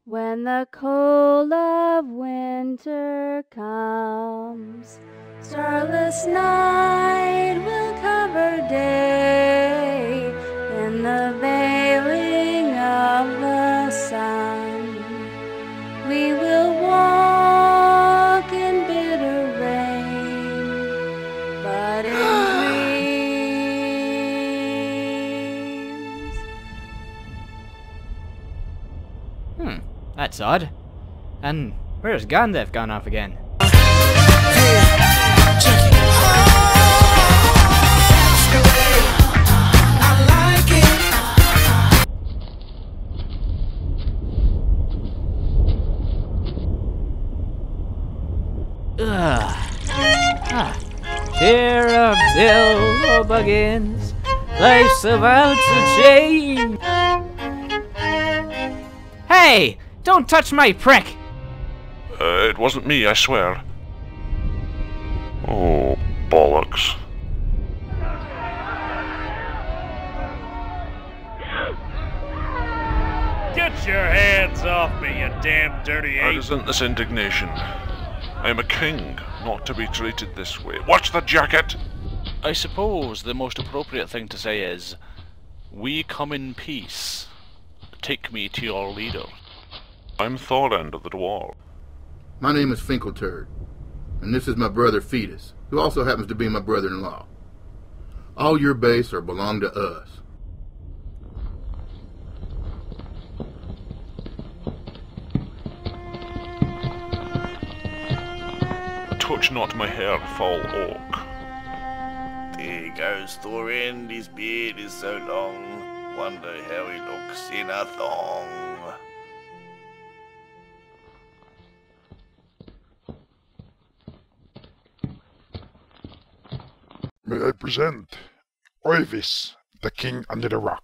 When the cold of winter comes, starless night will cover day in the veiling of the sun. We will walk in bitter rain, but in dreams. That's odd. And where's Gonedeaf gone off again? Cheer up till the begins. Life's about to change. Hey! Don't touch my prick! It wasn't me, I swear. Oh, bollocks. Get your hands off me, you damn dirty ape! It isn't this indignation. I am a king, not to be treated this way. Watch the jacket! I suppose the most appropriate thing to say is, we come in peace. Take me to your leader. I'm Thorend of the dwarf. My name is Finkleturd, and this is my brother Fetus, who also happens to be my brother-in-law. All your base are belong to us. Touch not my hair, foul orc. There goes Thorend, his beard is so long. Wonder how he looks in a thong. May I present Oyvis, the king under the rock.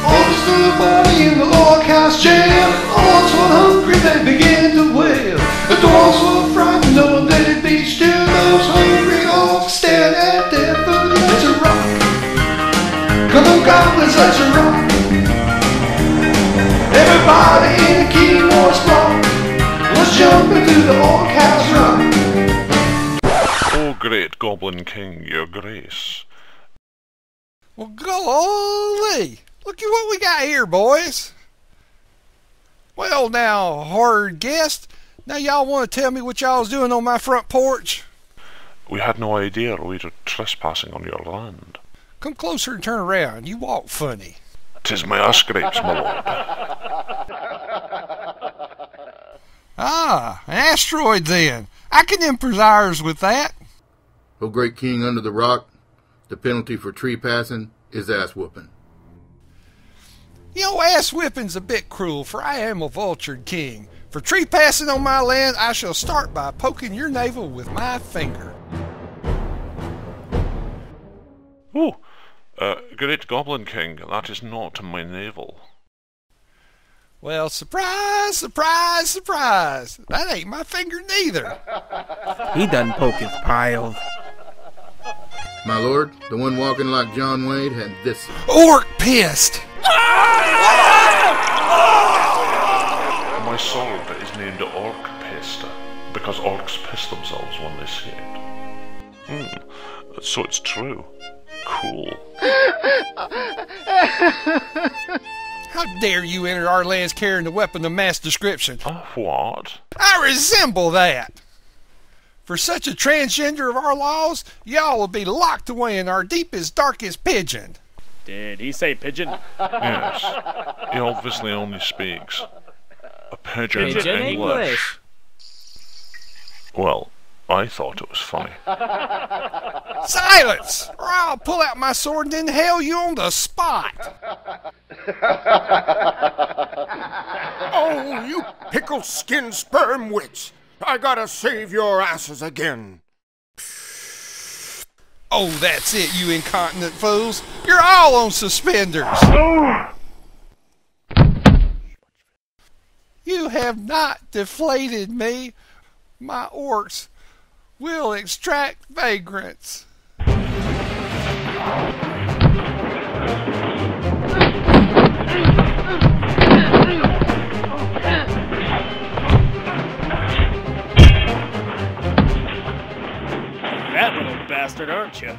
All stood a body in the log house jail. Orcs were hungry, they began to wail. The dwarves were frightened, knowing they'd be still. Those hungry orcs stared at their food. Let's a rock. Come on, goblins, let's a rock. Everybody in the keyboard's block. Let's jump into the orc house rock. Oh, great goblin king, your grace. Well, golly! Look at what we got here, boys. Well, now, hard guest, now y'all want to tell me what y'all was doing on my front porch? We had no idea we were trespassing on your land. Come closer and turn around. You walk funny. 'Tis my ass grapes, my lord. Ah, an asteroid then. I can improvise with that. O great king under the rock, the penalty for tree passing is ass whooping. You know, ass whipping's a bit cruel, for I am a vultured king. For tree passing on my land, I shall start by poking your navel with my finger. Oh, great goblin king, that is not my navel. Well, surprise, surprise, surprise. That ain't my finger neither. He done poke his pile. My lord, the one walking like John Wayne had this. Orc pissed. My sword is named Orc Pest, because orcs piss themselves when they see it. So it's true. Cool. How dare you enter our lands carrying a weapon of mass destruction? What? I resemble that. For such a transgender of our laws, y'all will be locked away in our deepest, darkest pigeon. Did he say pigeon? Yes. He obviously only speaks a pigeon Pigeon English. Well, I thought it was funny. Silence! Or I'll pull out my sword and then hail you on the spot. Oh, you pickle-skinned sperm witch! I gotta save your asses again. Oh, that's it, you incontinent fools. You're all on suspenders. You have not deflated me. My orcs will extract vagrants. That little bastard, aren't you?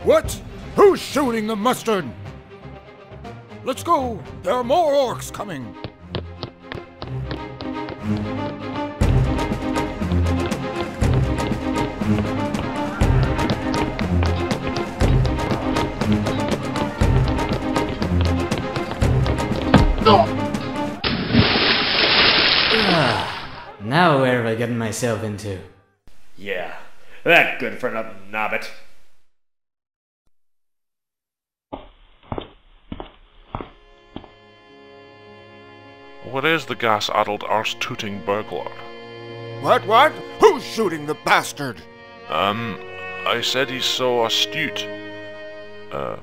What? Who's shooting the mustard? Let's go. There are more orcs coming. Now where have I gotten myself into? Yeah, that good for nothing Nobbit. Where is the gas-addled arse-tooting burglar? What? Who's shooting the bastard? I said he's so astute. Pun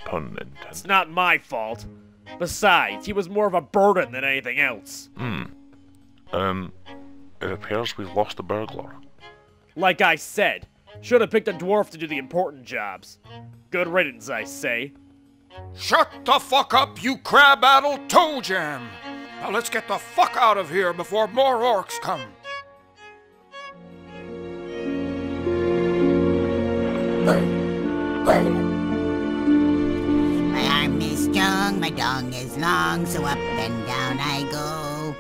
intended. It's not my fault. Besides, he was more of a burden than anything else. It appears we've lost the burglar. Like I said, should have picked a dwarf to do the important jobs. Good riddance, I say. Shut the fuck up, you crab-addled toe jam! Now let's get the fuck out of here before more orcs come. My arm is strong, my dong is long, so up and down I go.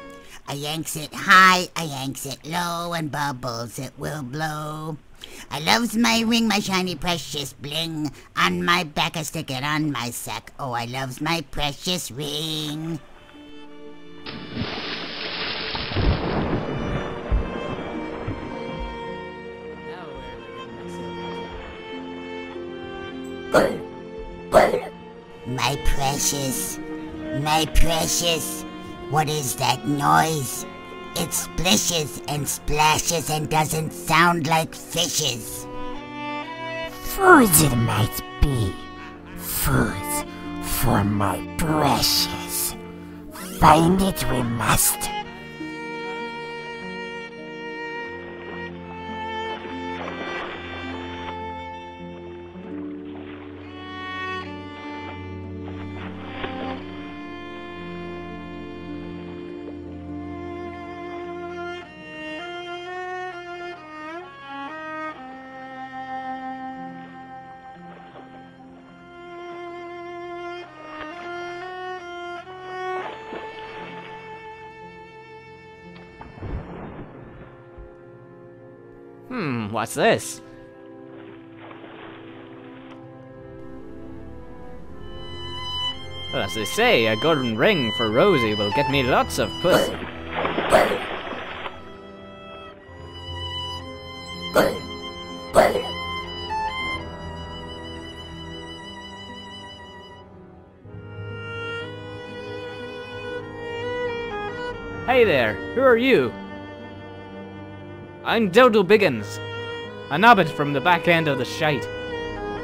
I yanks it high, I yanks it low, and bubbles it will blow. I loves my ring, my shiny precious bling. On my back I stick it on my sack. Oh, I loves my precious ring. My precious, what is that noise? It splishes and splashes and doesn't sound like fishes. Foods it might be. Foods for my precious. Find it we must. What's this? Well, as they say, a golden ring for Rosey will get me lots of pussy. Hey there, who are you? I'm Dildo Biggins, a Nobbit from the back end of the shite.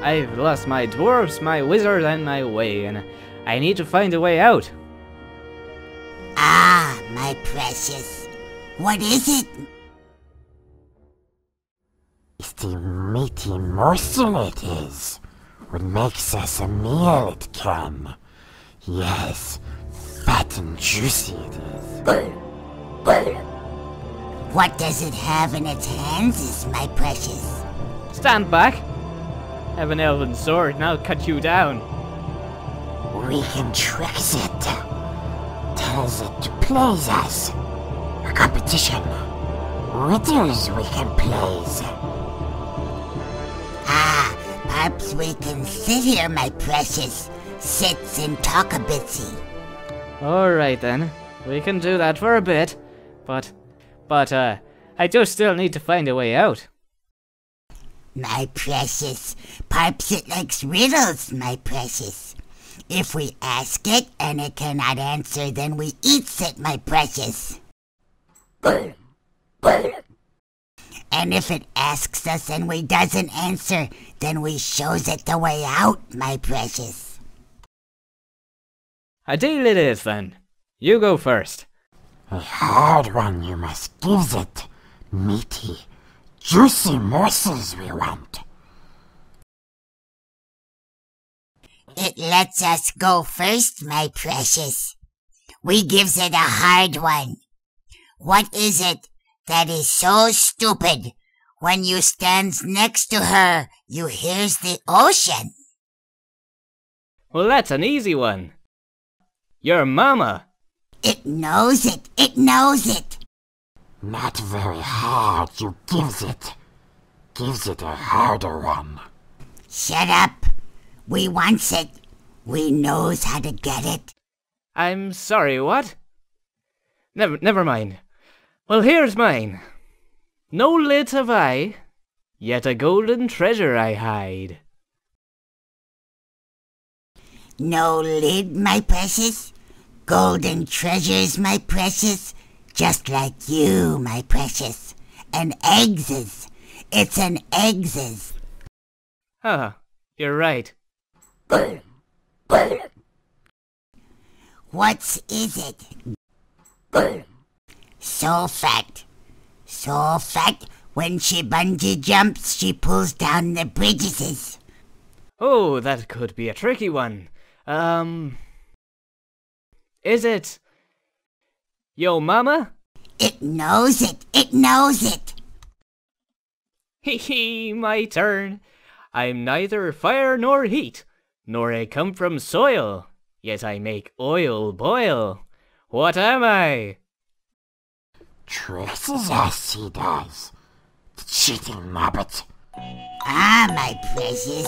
I've lost my dwarves, my wizards, and my way, and I need to find a way out. Ah, my precious. What is it? It's the meaty morsel it is. What makes us a meal it can. Yes, fat and juicy it is. What does it have in its hands is my precious? Stand back. I have an elven sword, and I'll cut you down. We can trick it. Tells it to please us. A competition. Riddles we can please. Ah, perhaps we can sit here, my precious. Sits and talk a bitsy. Alright then. We can do that for a bit. But I do still need to find a way out. My precious, perhaps it likes riddles, my precious. If we ask it and it cannot answer, then we eats it, my precious. And if it asks us and we doesn't answer, then we shows it the way out, my precious. A deal it is then. You go first. A hard one you must give it. Meaty, juicy morsels we want. It lets us go first, my precious. We gives it a hard one. What is it that is so stupid? When you stands next to her, you hears the ocean. Well, that's an easy one. Your mama. It knows it. It knows it. Not very hard, you gives it. Gives it a harder one. Shut up. We wants it. We knows how to get it. I'm sorry, what? Never mind. Well, here's mine. No lids have I, yet a golden treasure I hide. No lid, my precious. Golden treasures, my precious. Just like you, my precious. An eggses. It's an eggses. Huh, you're right. What is it? So fat. So fat, when she bungee jumps, she pulls down the bridges. Oh, that could be a tricky one. Is it yo mama? It knows it. It knows it. Hee hee, my turn. I'm neither fire nor heat, nor I come from soil, yet I make oil boil. What am I? Traces us, he does. The cheating Nobbit. Ah, my precious.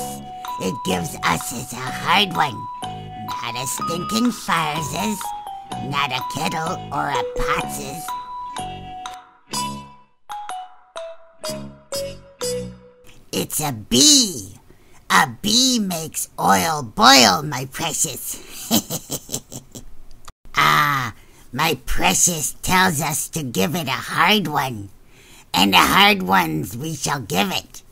It gives us a hard one. Not a stinking fireses, not a kettle or a potses. It's a bee. A bee makes oil boil, my precious. Ah, my precious tells us to give it a hard one, and the hard ones we shall give it.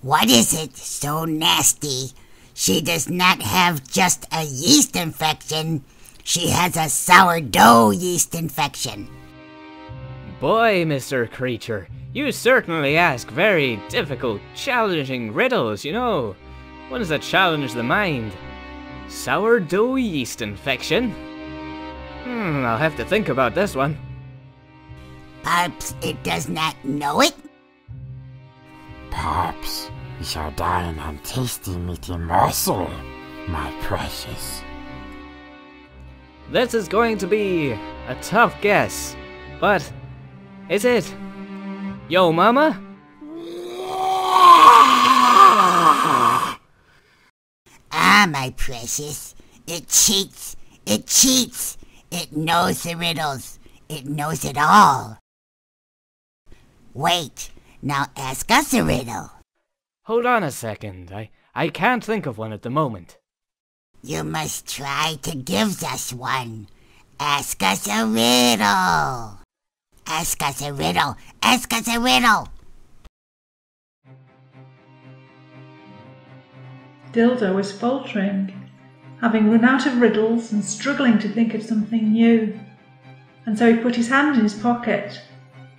What is it so nasty? She does not have just a yeast infection, she has a sourdough yeast infection. Boy, Mr. Creature, you certainly ask very difficult, challenging riddles, you know. Ones that challenge the mind. Sourdough yeast infection? I'll have to think about this one. Perhaps it does not know it? Perhaps we shall dine on tasty meaty morsel, my precious. This is going to be a tough guess, but is it yo mama? Ah, my precious, it cheats, it cheats. It knows the riddles. It knows it all. Wait, now ask us a riddle. Hold on a second. I can't think of one at the moment. You must try to give us one. Ask us a riddle. Ask us a riddle. Ask us a riddle. Dildo was faltering, having run out of riddles and struggling to think of something new. And so he put his hand in his pocket.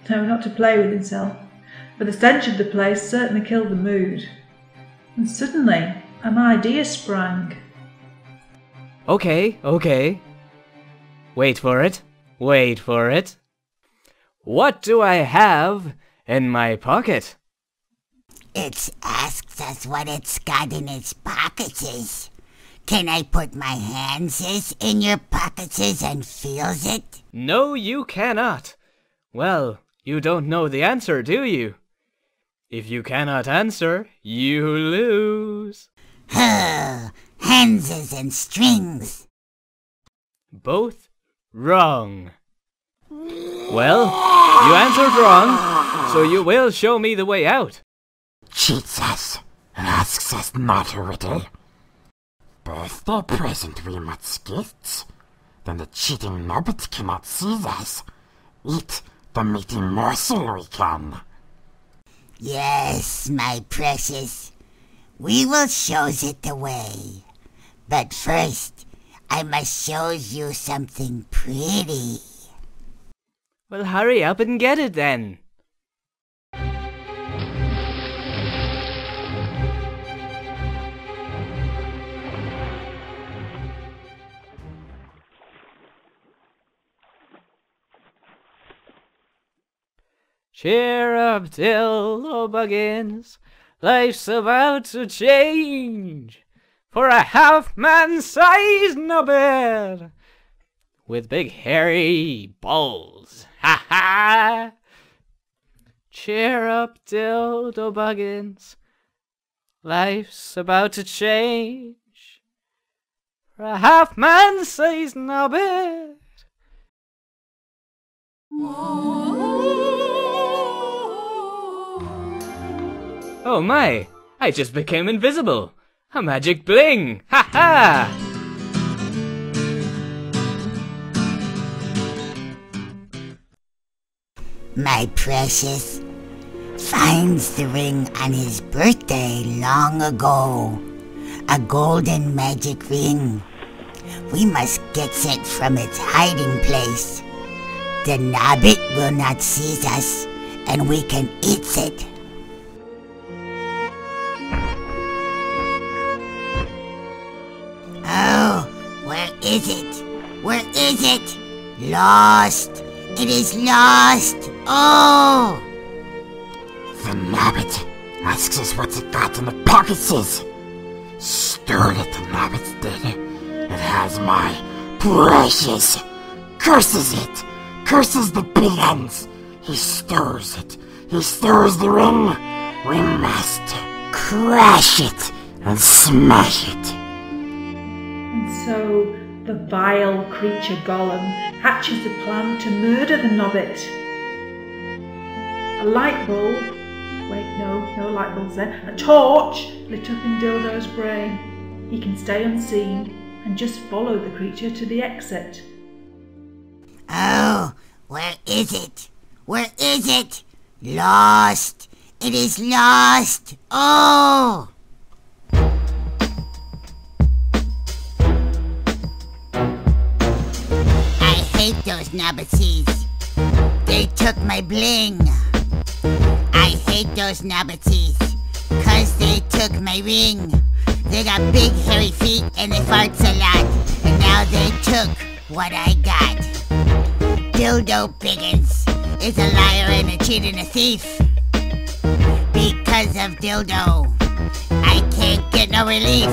No, not to play with himself, but the stench of the place certainly killed the mood. And suddenly, an idea sprang. Okay. Wait for it. What do I have in my pocket? It asks us what it's got in its pockets. Can I put my hands in your pockets and feels it? No, you cannot. Well, you don't know the answer, do you? If you cannot answer, you lose. Hands and strings. Both wrong. Well, you answered wrong, so you will show me the way out. Cheats us and asks us not a riddle. Birthday present we must get. Then the cheating Nobbit cannot see us. Eat the meaty morsel we can. Yes, my precious. We will shows it the way. But first, I must shows you something pretty. Well, hurry up and get it then. Cheer up, Dildo Buggins. Life's about to change for a half-man-sized Nobbit with big hairy balls. Ha ha! Cheer up, Dildo Buggins. Life's about to change for a half-man-sized Nobbit. Oh my! I just became invisible! A magic bling! Ha ha! My precious finds the ring on his birthday long ago. A golden magic ring. We must get it from its hiding place. The Nobbit will not seize us, and we can eat it. Oh, where is it? Where is it? Lost! It is lost! Oh! The Nobbit asks us what's it got in the pockets. Stir it, the Nobbit's did. It has my precious. Curses it. Curses the big ends. He stirs it. He stirs the ring. We must crash it and smash it. And so the vile creature Gollum hatches a plan to murder the Nobbit. A light bulb, wait, no light bulbs there, a torch lit up in Dildo's brain. He can stay unseen and just follow the creature to the exit. Oh, where is it? Where is it? Lost! It is lost! Oh! I hate those Nobbities. They took my bling. I hate those Nobbities, 'cause they took my ring. They got big hairy feet and they farts a lot, and now they took what I got. Dildo Biggins is a liar and a cheat and a thief. Because of Dildo, I can't get no relief.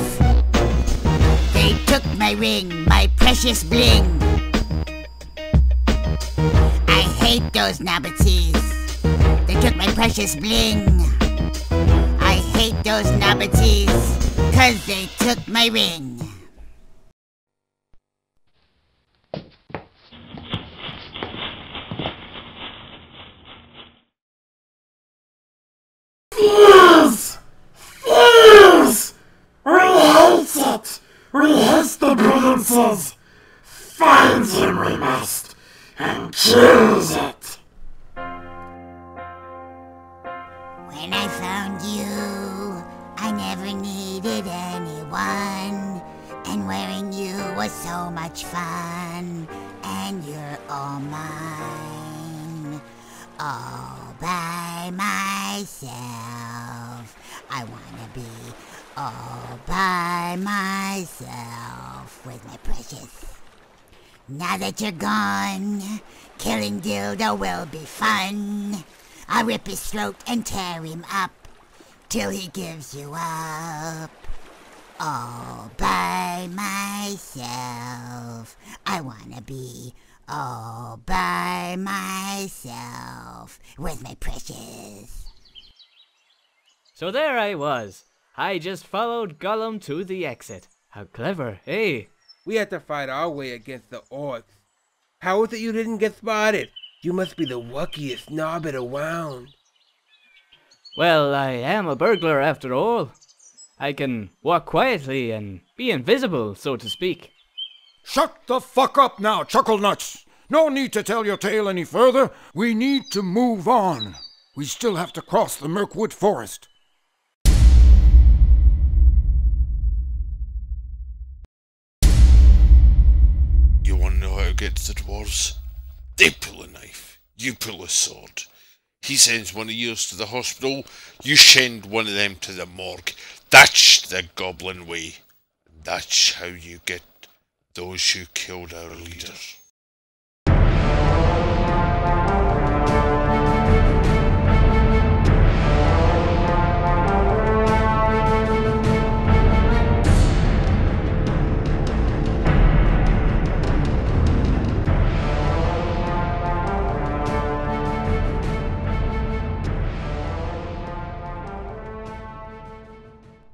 They took my ring, my precious bling. I hate those Nobbities. They took my precious bling. I hate those Nobbities, 'cause they took my ring. Fierce! Fierce! We hate it! We hate the brilliances! Find him we must, and choose it! When I found you, I never needed anyone, and wearing you was so much fun, and you're all mine, all by myself. I wanna be all by myself with my precious. Now that you're gone, killing Dildo will be fun. I'll rip his throat and tear him up till he gives you up. All by myself. I wanna be all by myself with my precious. So there I was. I just followed Gollum to the exit. How clever, eh? We had to fight our way against the orcs. How is it you didn't get spotted? You must be the luckiest Nobbit around. Well, I am a burglar after all. I can walk quietly and be invisible, so to speak. Shut the fuck up now, Chucklenuts! No need to tell your tale any further. We need to move on. We still have to cross the Mirkwood Forest. You want to know how to get to the dwarves? They pull a knife, you pull a sword. He sends one of yours to the hospital, you send one of them to the morgue. That's the goblin way. That's how you get those who killed our leader.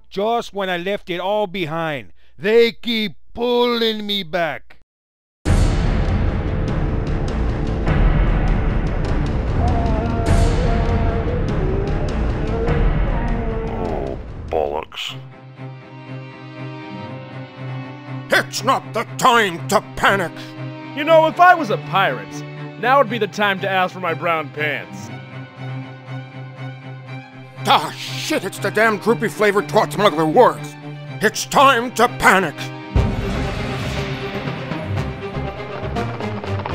just when I left it all behind. They keep pulling me back. Oh, bollocks. It's not the time to panic. You know, if I was a pirate, now would be the time to ask for my brown pants. Ah, shit, it's the damn droopy-flavored twat smuggler words. It's time to panic.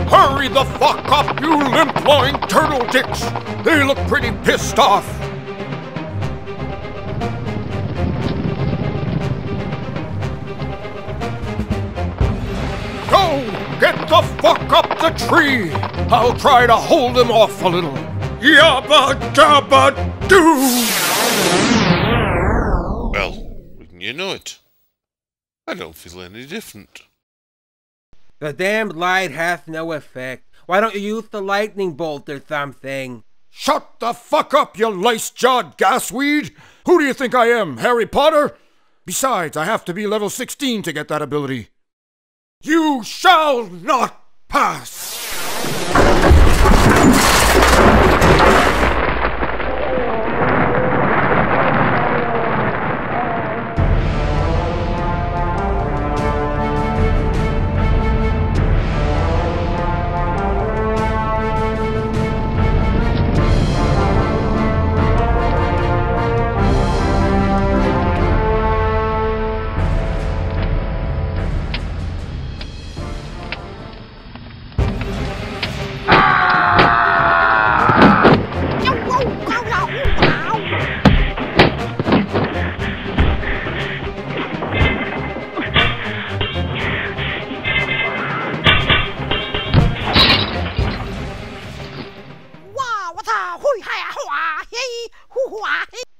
Hurry the fuck up, you limp-loin turtle dicks. They look pretty pissed off. Go! Get the fuck up the tree! I'll try to hold them off a little. Yabba dabba doo! Well, wouldn't you know it? I don't feel any different. The damned light hath no effect. Why don't you use the lightning bolt or something? Shut the fuck up, you lice-jawed gasweed! Who do you think I am, Harry Potter? Besides, I have to be level 16 to get that ability. You shall not pass!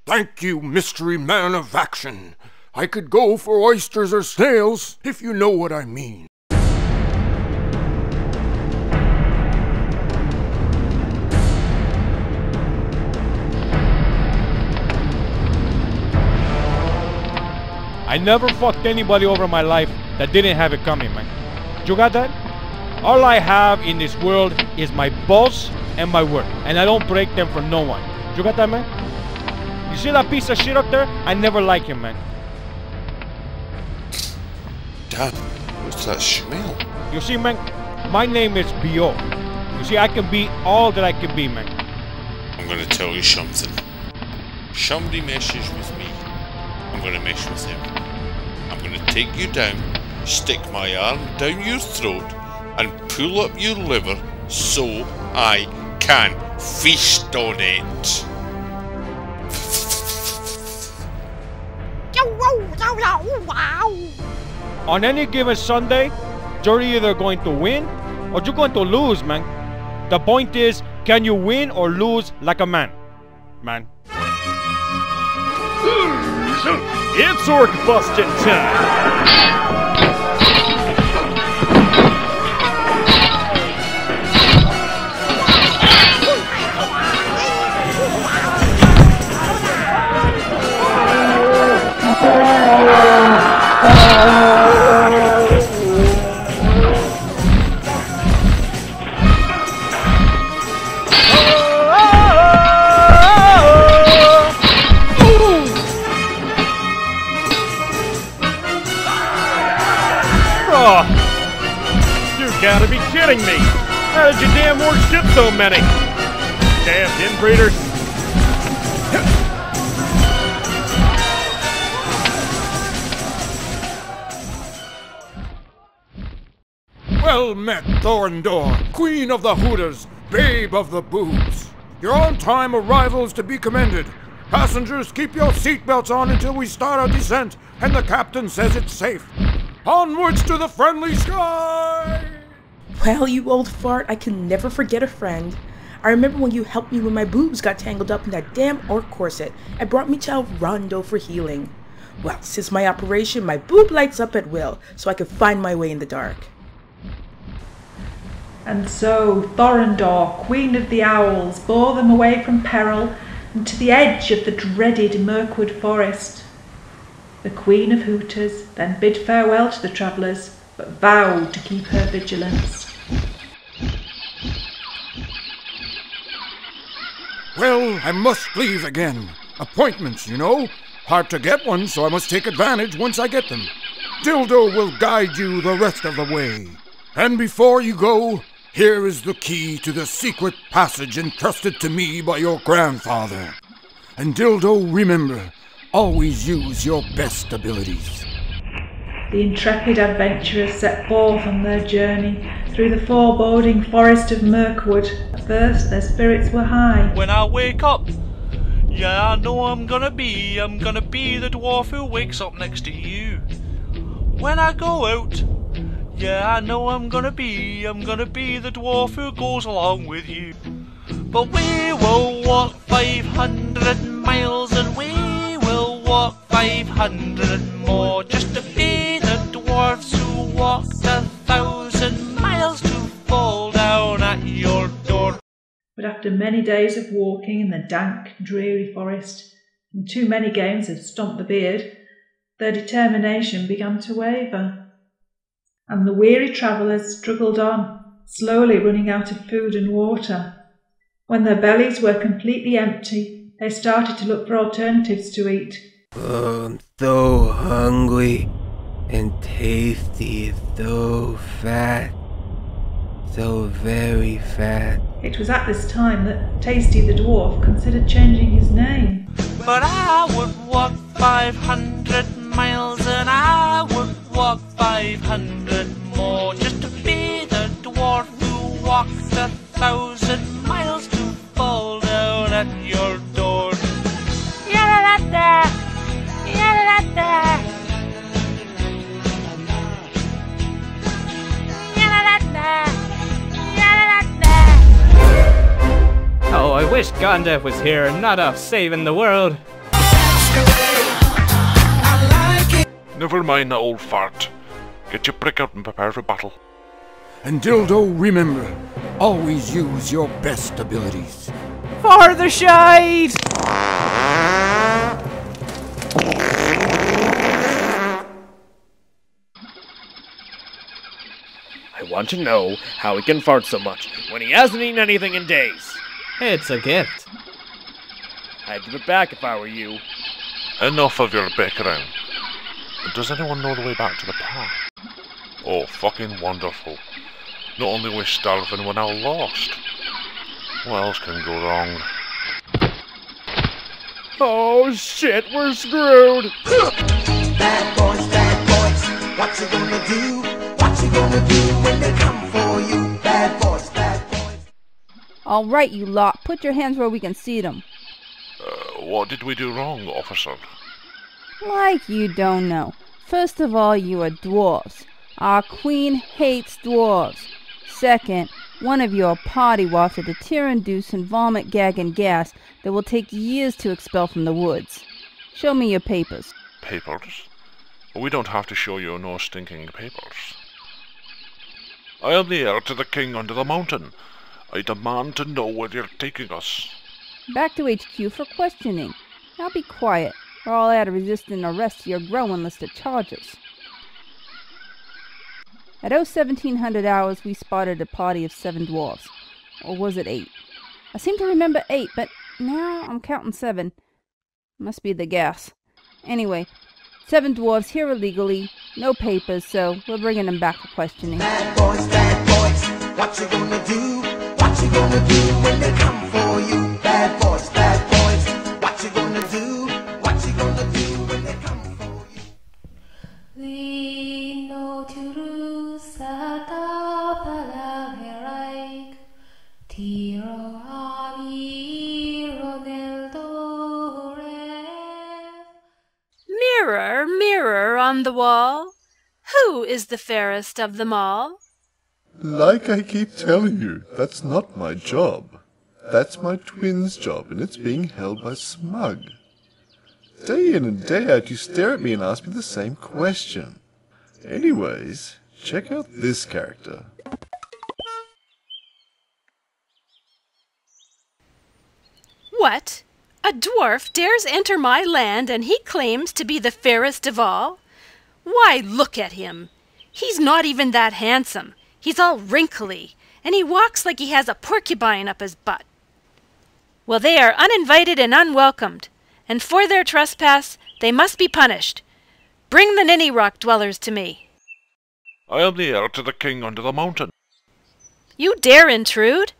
Thank you, mystery man of action. I could go for oysters or snails, if you know what I mean. I never fucked anybody over in my life that didn't have it coming, man. You got that? All I have in this world is my balls and my word, and I don't break them for no one. You got that, man? You see that piece of shit up there? I never like him, man. Damn, what's that smell? You see, man, my name is B.O. You see, I can be all that I can be, man. I'm gonna tell you something. Somebody messes with me, I'm gonna mess with him. I'm gonna take you down, stick my arm down your throat, and pull up your liver so I can feast on it. On any given Sunday, you're either going to win or you're going to lose, man. The point is, can you win or lose like a man? Man. It's orc busting time! Gotta be kidding me! How did you damn orcs get so many? Damn inbreeders! Well met, Thorend, Queen of the Hooters, Babe of the Boobs. Your on-time arrival is to be commended. Passengers, keep your seatbelts on until we start our descent, and the captain says it's safe. Onwards to the friendly sky! Well, you old fart, I can never forget a friend. I remember when you helped me when my boobs got tangled up in that damn orc corset and brought me to El Rondo for healing. Well, since my operation, my boob lights up at will, so I can find my way in the dark. And so Thorend, Queen of the Owls, bore them away from peril and to the edge of the dreaded Mirkwood Forest. The Queen of Hooters then bid farewell to the travellers, but vowed to keep her vigilance. Well, I must leave again. Appointments, you know. Hard to get one, so I must take advantage once I get them. Dildo will guide you the rest of the way. And before you go, here is the key to the secret passage entrusted to me by your grandfather. And Dildo, remember, always use your best abilities. The intrepid adventurers set forth on their journey through the foreboding forest of Mirkwood. At first, their spirits were high. When I wake up, yeah, I know I'm gonna be the dwarf who wakes up next to you. When I go out, yeah, I know I'm gonna be the dwarf who goes along with you. But we will walk 500 miles and we will walk 500 more just to be the dwarfs who walked 1,000 miles to fall down at your door. But after many days of walking in the dank, dreary forest, and too many games of Stomp the Beard, their determination began to waver. And the weary travellers struggled on, slowly running out of food and water. When their bellies were completely empty, they started to look for alternatives to eat. Oh, I'm so hungry, and Tasty is so fat. So very fat. It was at this time that Tasty the dwarf considered changing his name. But I would walk 500 miles and I would walk 500 more just to be the dwarf who walked 1,000 miles to fall down at your door. Yada-da-da! Yada-da-da! Yada-da-da! Oh, I wish Gonedeaf was here, not off saving the world. Never mind that old fart. Get your prick out and prepare for battle. And Dildo, remember, always use your best abilities. For the shite! I want to know how he can fart so much when he hasn't eaten anything in days. It's a gift. I'd give it back if I were you. Enough of your bickering. Does anyone know the way back to the park? Oh, fucking wonderful. Not only we're starving, we're now lost. What else can go wrong? Oh shit, we're screwed! Bad boys, what you gonna do? What you gonna do when they come for you? Bad boys, bad boys. All right, you lot, put your hands where we can see them. What did we do wrong, officer? Like you don't know. First of all, you are dwarves. Our queen hates dwarves. Second, one of you are party wafted a tear-inducing vomit, gag, and gas that will take years to expel from the woods. Show me your papers. Papers? We don't have to show you no stinking papers. I am the heir to the king under the mountain. I demand to know where you're taking us. Back to HQ for questioning. Now be quiet, or I'll add a resisting arrest to your growing list of charges. At 1700 hours, we spotted a party of 7 dwarves. Or was it 8? I seem to remember 8, but now I'm counting 7. Must be the gas. Anyway, 7 dwarves here illegally, no papers, so we're bringing them back for questioning. Bad boys, what you gonna do? What you gonna do when they come for you? Bad boys, what you gonna do? What you gonna do when they come for you? We know to lose Mirror, mirror on the wall, who is the fairest of them all? Like I keep telling you, that's not my job. That's my twin's job, and it's being held by Smug. Day in and day out you stare at me and ask me the same question. Anyways, check out this character. What? A dwarf dares enter my land, and he claims to be the fairest of all? Why, look at him. He's not even that handsome. He's all wrinkly, and he walks like he has a porcupine up his butt. Well, they are uninvited and unwelcomed, and for their trespass they must be punished. Bring the Ninny Rock dwellers to me. I am the heir to the king under the mountain. You dare intrude?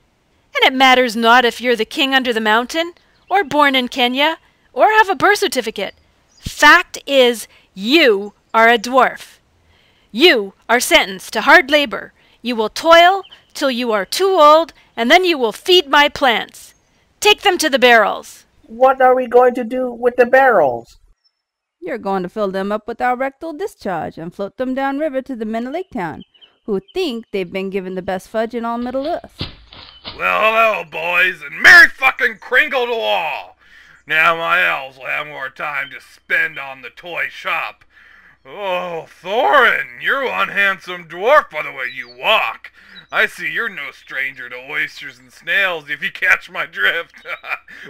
And it matters not if you're the king under the mountain, or born in Kenya, or have a birth certificate. Fact is, you are a dwarf. You are sentenced to hard labor. You will toil till you are too old, and then you will feed my plants. Take them to the barrels. What are we going to do with the barrels? You're going to fill them up with our rectal discharge and float them downriver to the men of Lake Town, who think they've been given the best fudge in all Middle Earth. Well, hello, boys, and Merry fucking Kringle to all! Now my elves will have more time to spend on the toy shop. Oh, Thorend, you're one handsome dwarf by the way you walk. I see you're no stranger to oysters and snails, if you catch my drift.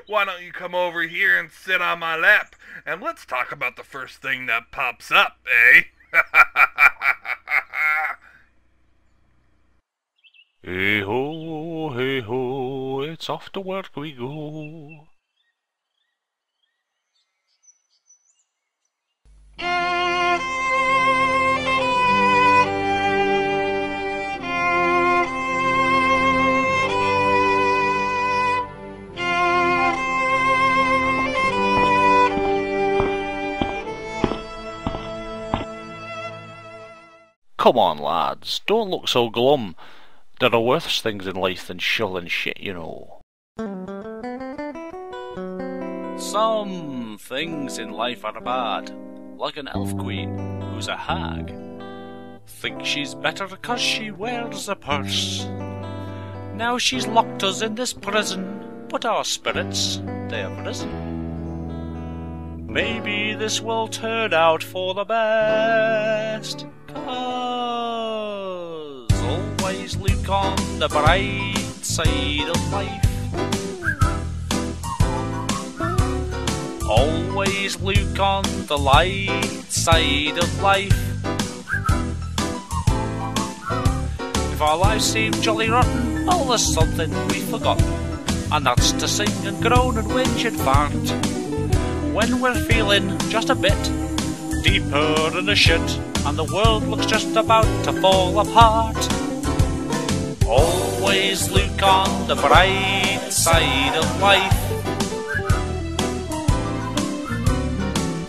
Why don't you come over here and sit on my lap, and let's talk about the first thing that pops up, eh? Hey ho, it's off to work we go. Come on, lads, don't look so glum. There are worse things in life than shill and shit, you know. Some things in life are bad, like an elf queen who's a hag. Think she's better 'cause she wears a purse. Now she's locked us in this prison, but our spirits, they have risen. Maybe this will turn out for the best, 'cause always look on the bright side of life. Always look on the light side of life. If our lives seem jolly rotten, oh, there's something we've forgotten, and that's to sing and groan and whinge and fart when we're feeling just a bit deeper in the shit, and the world looks just about to fall apart. Always look on the bright side of life.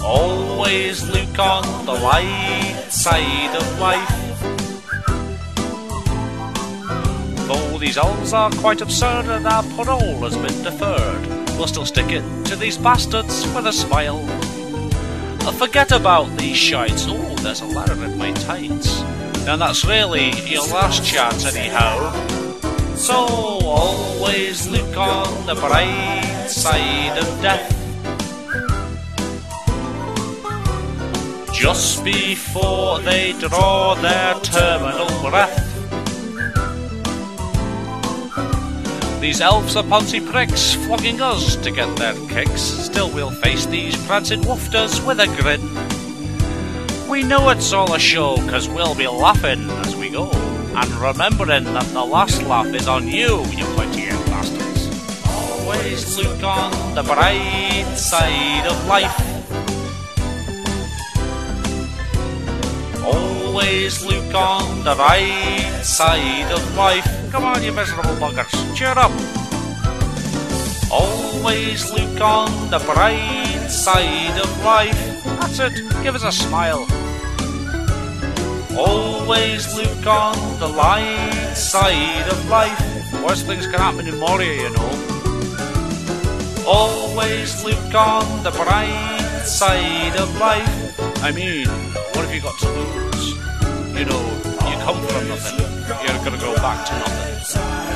Always look on the light side of life. Though these elves are quite absurd and our parole has been deferred, we'll still stick it to these bastards with a smile. Forget about these shites. Oh, there's a ladder in my tights. Now that's really your last chance anyhow. So always look on the bright side of death. Just before they draw their terminal breath. These elves are poncy pricks, flogging us to get their kicks. Still we'll face these prancing woofters with a grin. We know it's all a show, 'cause we'll be laughing as we go, and remembering that the last laugh is on you, you pointy-eared bastards. Always look on the bright side of life. Always look on the right side of life. Come on, you miserable buggers, cheer up. Always look on the bright side of life. That's it, give us a smile. Always look on the light side of life. Worst things can happen in Moria, you know. Always look on the bright side of life. I mean, what have you got to lose? You know, you come from nothing, you're gonna go back to nothing.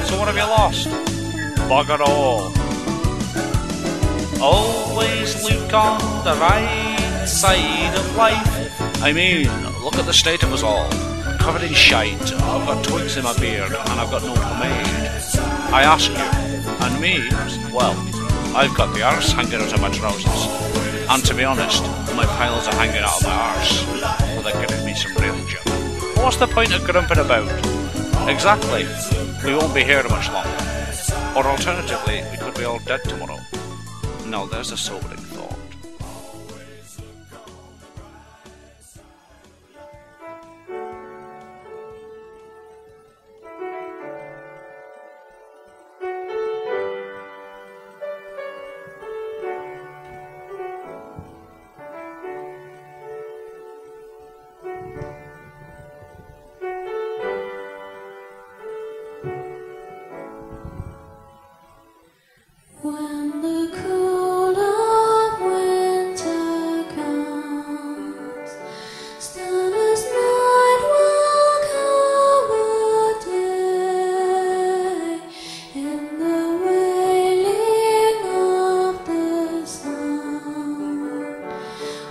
So what have you lost? Bugger all. Always look on the right side of life. I mean, look at the state of us all. I'm covered in shite, I've got twigs in my beard, and I've got no pomade. I ask you, and me, well, I've got the arse hanging out of my trousers. And to be honest, my piles are hanging out of my arse. So they're giving me some real junk. What's the point of grumping about? Exactly. We won't be here much longer. Or alternatively, we could be all dead tomorrow. Now there's a sobering thought. When the cool of winter comes, starless night will cover day. In the wailing of the sun,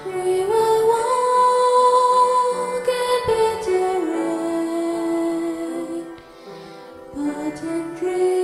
we will walk in bitter rain, but in dreams.